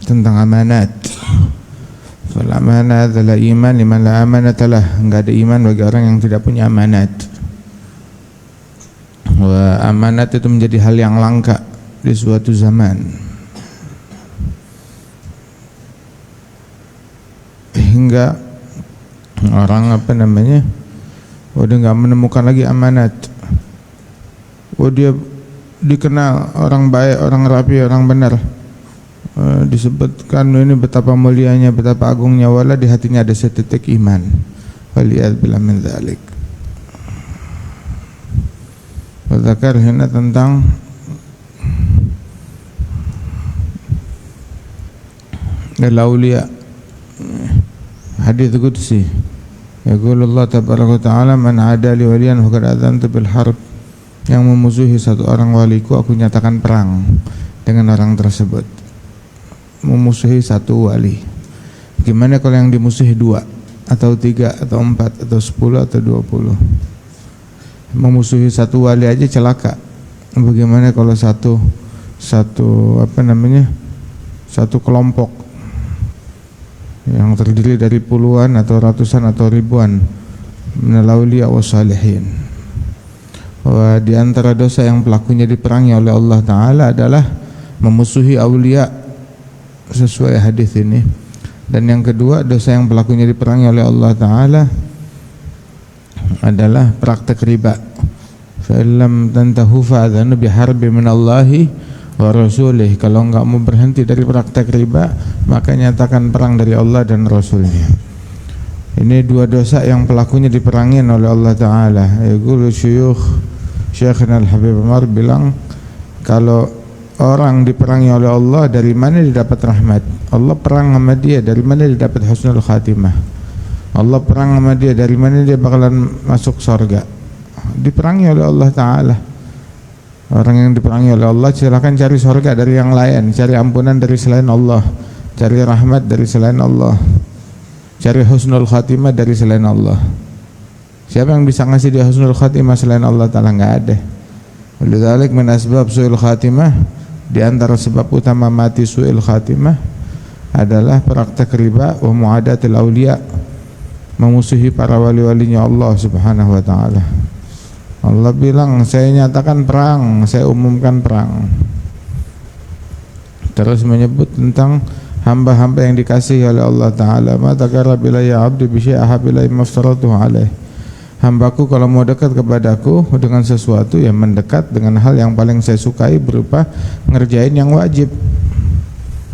tentang amanat. Fal amanat adalah iman liman la amanatalah. Enggak ada iman bagi orang yang tidak punya amanat. Amanat itu menjadi hal yang langka di suatu zaman, hingga orang udah nggak menemukan lagi amanat. Dia dikenal orang baik, orang rapi, orang benar. Disebutkan ini betapa mulianya, betapa agungnya, wala di hatinya ada setitik iman. Waliyadzubillah min dzalik. Dzakar hina tentang al-awliya, hadits qudsi. Yaqulu Allah tabaraka wa ta'ala, man adali waliyan faqad adzantu bil harb. Yang memusuhi satu orang waliku, aku nyatakan perang dengan orang tersebut. Memusuhi satu wali. Gimana kalau yang dimusuhi 2 atau 3 atau 4 atau 10 atau 20? Memusuhi satu wali aja celaka. Bagaimana kalau satu kelompok yang terdiri dari puluhan atau ratusan atau ribuan minal awliya wassalihin. Di antara dosa yang pelakunya diperangi oleh Allah Ta'ala adalah memusuhi awliya sesuai hadis ini. Dan yang kedua, dosa yang pelakunya diperangi oleh Allah Ta'ala adalah praktek riba. Fa illam tantahu fa'adhanu biharbi minallahi wa rasulih. Kalau enggak mau berhenti dari praktek riba, maka nyatakan perang dari Allah dan Rasulnya. Ini 2 dosa yang pelakunya diperangi oleh Allah Ta'ala. Yaqulu Syekhina Al-Habib Umar bilang, kalau orang diperangi oleh Allah, dari mana dia dapat rahmat? Allah perang sama dia, dari mana dia dapat husnul khatimah? Allah perang sama dia, dari mana dia bakalan masuk surga? Diperangi oleh Allah Ta'ala. Orang yang diperangi oleh Allah silakan cari surga dari yang lain, cari ampunan dari selain Allah, cari rahmat dari selain Allah, cari husnul khatimah dari selain Allah. Siapa yang bisa ngasih dia husnul khatimah selain Allah Ta'ala? Enggak ada. Walidzalik min asbab su'il khatimah, di antara sebab utama mati su'il khatimah adalah praktek riba wa mu'adatil awliya, memusuhi para wali-walinya Allah Subhanahu wa Ta'ala. Allah bilang, saya nyatakan perang, saya umumkan perang. Terus menyebut tentang hamba-hamba yang dikasihi oleh Allah Ta'ala. Ma taqarraba ilayya 'abdi bi syai'in ahabba ilayya mimma aftaratuhu 'alaihi. Hambaku kalau mau dekat kepadaku dengan sesuatu, ya mendekat dengan hal yang paling saya sukai, berupa ngerjain yang wajib.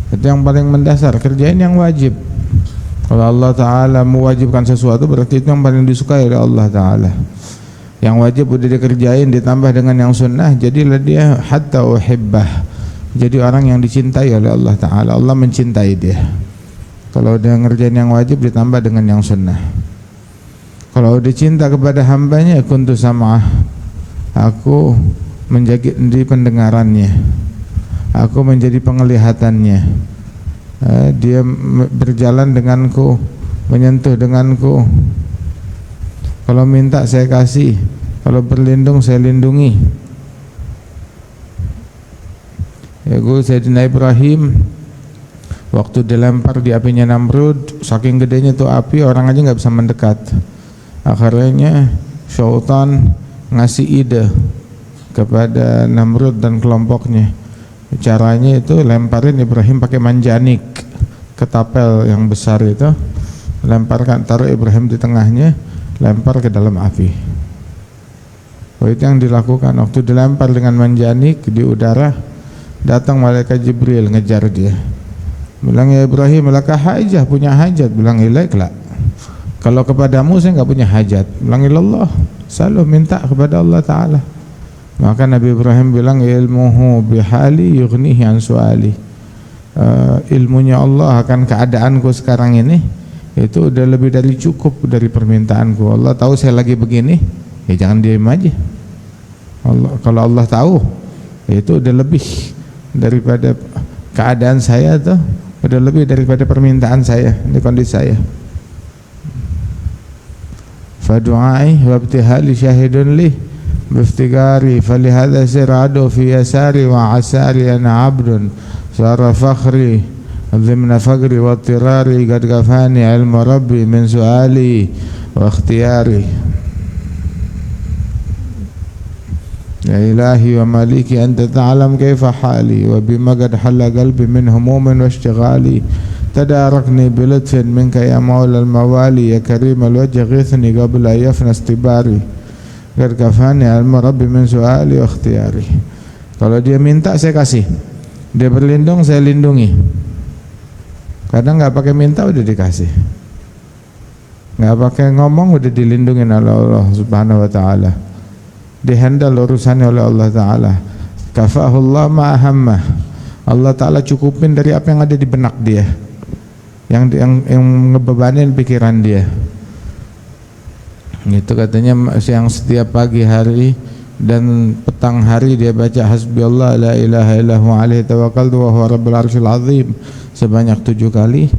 Itu yang paling mendasar, kerjain yang wajib. Kalau Allah Ta'ala mewajibkan sesuatu, berarti itu yang paling disukai oleh Allah Ta'ala. Yang wajib udah dikerjain, ditambah dengan yang sunnah, jadilah dia hatta uhibbah, jadi orang yang dicintai oleh Allah Ta'ala. Allah mencintai dia kalau dia ngerjain yang wajib ditambah dengan yang sunnah. Kalau dia cinta kepada hambanya, kuntu sam'ah, aku menjadi pendengarannya, aku menjadi penglihatannya. Dia berjalan denganku, menyentuh denganku. Kalau minta saya kasih, kalau berlindung saya lindungi. Ya Sayyidina Ibrahim waktu dilempar di apinya Namrud, saking gedenya tuh api, orang aja nggak bisa mendekat. Akhirnya syaitan ngasih ide kepada Namrud dan kelompoknya. Caranya itu lemparin Ibrahim pakai manjanik, ketapel yang besar itu, lemparkan, taruh Ibrahim di tengahnya, lempar ke dalam api. Itu yang dilakukan. Waktu dilempar dengan manjanik di udara, datang malaikat Jibril ngejar dia. Bilang, ya Ibrahim, laka hajah, punya hajat? Bilang, ilaiklah. Kalau kepadamu saya enggak punya hajat. Bilang, ilallah, selalu minta kepada Allah Ta'ala. Maka Nabi Ibrahim bilang, ilmuhu bihali yughnihi an su'ali. Ilmunya Allah akan keadaanku sekarang ini, itu udah lebih dari cukup dari permintaanku. Allah tahu saya lagi begini, ya jangan diam aja. Kalau Allah tahu, itu udah lebih daripada keadaan saya tuh, udah lebih daripada permintaan saya, ini kondisi saya. Fadu'ai wabtihali syahidun li biftigari falihada siradu fi yasari wa asari ana abdun sara fakhri ضمن فقري واضطراري قد كفاني علم ربي من سؤالي واختياري يا إلهي ومالكي أنت تعلم كيف حالي وبما قد حل قلبي من هموم واشتغالي تداركني بلطف منك يا مولى الموالي يا كريم الوجه غيثني قبل أن يفنى استباري قد كفاني علم ربي من سؤالي واختياري. Kalau dia minta saya kasih, dia berlindung saya lindungi. Kadang nggak pakai minta udah dikasih, nggak pakai ngomong udah dilindungin oleh Allah Subhanahu Wa Taala. Dihandle urusannya oleh Allah Taala. Kafahullah ma'ahammah. Allah Taala cukupin dari apa yang ada di benak dia, yang ngebebanin pikiran dia. Itu katanya yang setiap pagi hari dan petang hari dia baca hasbiyallah la ilaha illahu alaihi tawakkaltu wa huwa rabbul arsyil azim sebanyak 7 kali.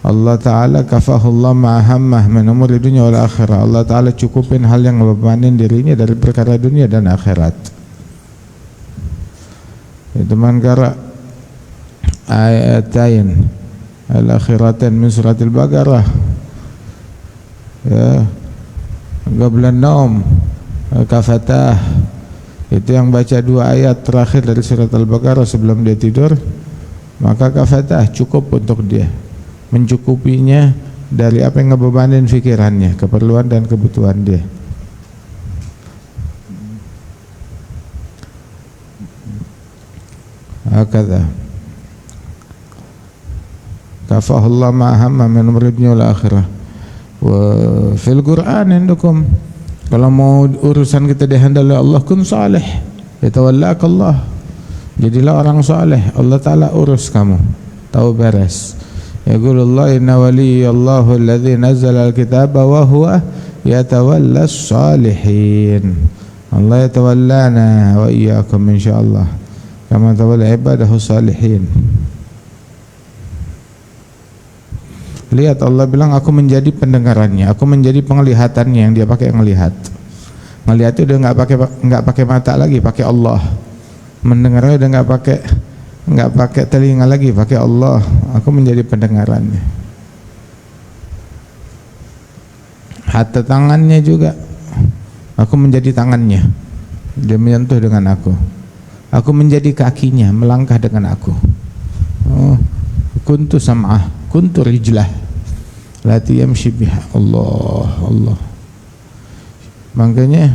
Allah Ta'ala kafahullah ma'ahammah min umuri dunia wal akhirah. Allah Ta'ala cukupin hal yang ngebebanin dirinya dari perkara dunia dan akhirat. Itu man qara ayatain al-akhiratain min suratil Baqarah ya qabla an-naum kafatah, itu yang baca 2 ayat terakhir dari surat Al-Baqarah sebelum dia tidur, maka kafatah cukup untuk dia, mencukupinya dari apa yang ngebebanin fikirannya, keperluan dan kebutuhan dia. Hakadha kafahullah ma'ahamma min umridnya wal akhirah. Wa fil Qur'an indakum, kalau mau urusan kita dihandle oleh Allah, kun salih yatawallak Allah, jadilah orang saleh, Allah Ta'ala urus kamu, tahu beres. Yaqulullah inna waliyallahu alladhi nazzala al-kitaba wa huwa yatawallas salihin. Allah yatawallana wa iyyakum insyaallah kama tawalla ibadahu salihin. Lihat, Allah bilang aku menjadi pendengarannya, aku menjadi penglihatannya, yang dia pakai ngelihat. Ngelihat itu udah nggak pakai mata lagi, pakai Allah. Mendengarnya udah nggak pakai telinga lagi, pakai Allah. Aku menjadi pendengarannya. Hatta tangannya juga, aku menjadi tangannya, dia menyentuh dengan aku. Aku menjadi kakinya, melangkah dengan aku. Oh, kuntu sam'ah, kuntu rijlah lati yamshi biha. Allah. Makanya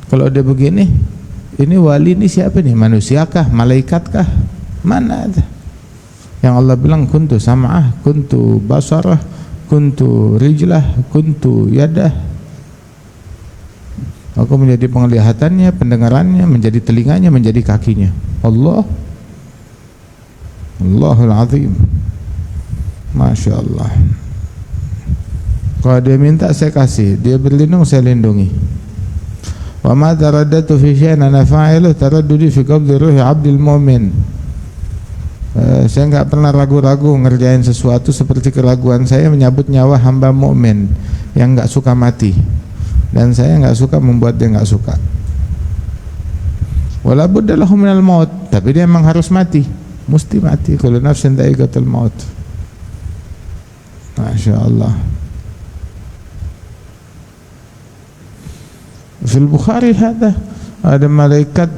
kalau ada begini, ini wali ini siapa nih? Manusiakah? Malaikatkah? Mana ada? Yang Allah bilang kuntu sam'ah, kuntu basarah, kuntu rijlah, kuntu yadah. Aku menjadi penglihatannya, pendengarannya, menjadi telinganya, menjadi kakinya. Allahul Azim. Masya Allah. Kalau dia minta saya kasih, dia berlindung saya lindungi. Wa ma taraddatu fi syai'in ana fa'ilu taraddudi fi qabdi ruhi 'abdil mu'min. Saya enggak pernah ragu-ragu ngerjain sesuatu seperti keraguan saya menyambut nyawa hamba mukmin yang enggak suka mati, dan saya enggak suka membuat dia enggak suka. Wala budda lahu minal maut, tapi dia memang harus mati, mesti mati. Kullu nafsin dha'iqatul maut. Masya Allah. Fil Bukhari ada malaikat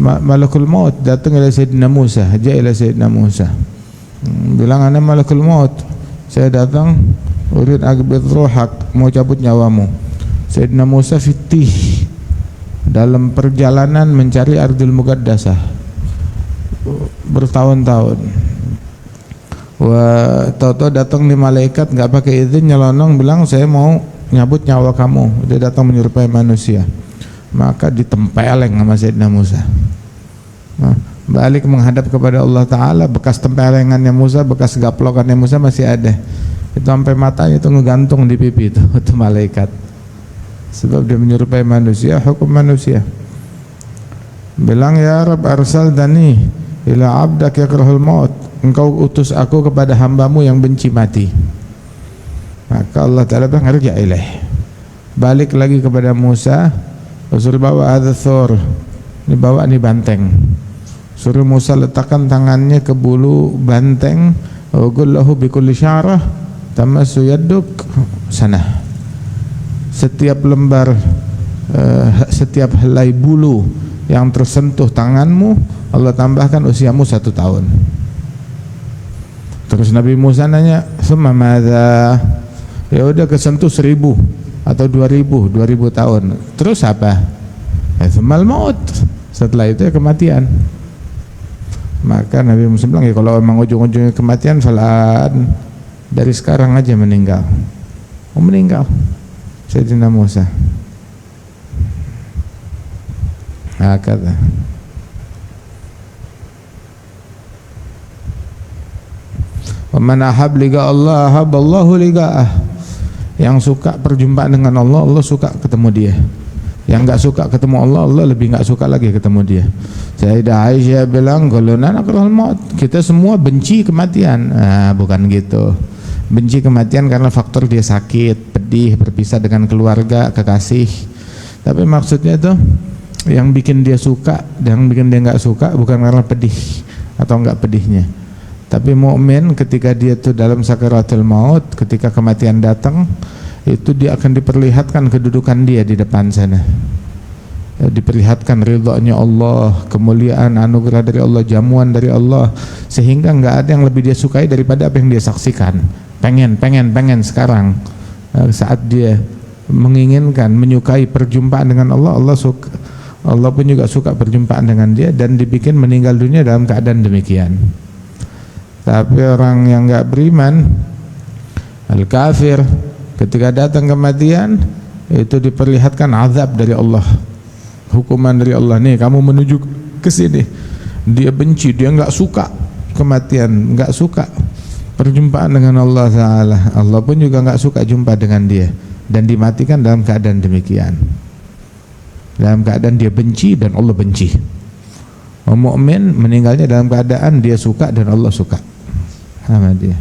malakul maut datang ila Sayyidina Musa, ila Sayyidina Musa, bilang ana malakul maut, saya datang urid aqbid ruhak, mau cabut nyawamu. Sayyidina Musa fitih dalam perjalanan mencari Ardul Muqaddasah bertahun-tahun. Tahu-tahu datang di malaikat nggak pakai izin, nyelonong bilang saya mau nyabut nyawa kamu. Dia datang menyerupai manusia, maka ditempeleng sama Sayyidina Musa. Balik menghadap kepada Allah Ta'ala, bekas tempelengannya Musa, bekas gaplokannya Musa masih ada. Itu sampai matanya itu ngegantung di pipi itu malaikat, sebab dia menyerupai manusia, hukum manusia. Bilang, ya Rabb arsaltani ila abdak yakrahul maut, engkau utus aku kepada hambamu yang benci mati. Maka Allah Ta'ala bilang, arja ilaih, balik lagi kepada Musa, Rasul bawa adzur, ini bawa nih banteng, Suruh Musa letakkan tangannya ke bulu banteng, qul lahu bikulli sya'rah tamassu yadduk sana. Setiap lembar setiap helai bulu yang tersentuh tanganmu, Allah tambahkan usiamu 1 tahun. Terus Nabi Musa nanya, "Summa madza?" Ya udah kesentuh 1000 atau 2000 tahun. Terus apa? Tsummal maut. Setelah itu ya kematian. Maka Nabi Musa bilang, ya kalau memang ujung-ujungnya kematian, falan dari sekarang aja meninggal. Meninggal Sayyidina Musa. Hakata. Wa man ahab liqa Allah ahabballahu liqa'ah. Yang suka perjumpaan dengan Allah, Allah suka ketemu dia. Yang enggak suka ketemu Allah, Allah lebih enggak suka lagi ketemu dia. Sayyidah Aisyah bilang, "Quluna nakrahul maut." Kita semua benci kematian. Bukan gitu. Benci kematian karena faktor dia sakit, pedih, berpisah dengan keluarga, kekasih. Tapi maksudnya tuh yang bikin dia suka, yang bikin dia enggak suka bukan karena pedih atau enggak pedihnya. Tapi mukmin ketika dia tuh dalam sakaratul maut, ketika kematian datang, itu dia akan diperlihatkan kedudukan dia di depan sana. Diperlihatkan ridhonya Allah, kemuliaan anugerah dari Allah, jamuan dari Allah, sehingga enggak ada yang lebih dia sukai daripada apa yang dia saksikan. Pengen sekarang. Saat dia menginginkan, menyukai perjumpaan dengan Allah, Allah suka. Allah pun juga suka perjumpaan dengan dia, dan dibikin meninggal dunia dalam keadaan demikian. Tapi orang yang enggak beriman, al-kafir, ketika datang kematian itu diperlihatkan azab dari Allah, hukuman dari Allah. Nih kamu menuju ke sini. Dia benci, dia enggak suka kematian, enggak suka perjumpaan dengan Allah Ta'ala. Allah pun juga enggak suka jumpa dengan dia, dan dimatikan dalam keadaan demikian, dalam keadaan dia benci dan Allah benci. Mukmin meninggalnya dalam keadaan dia suka dan Allah suka sama dia.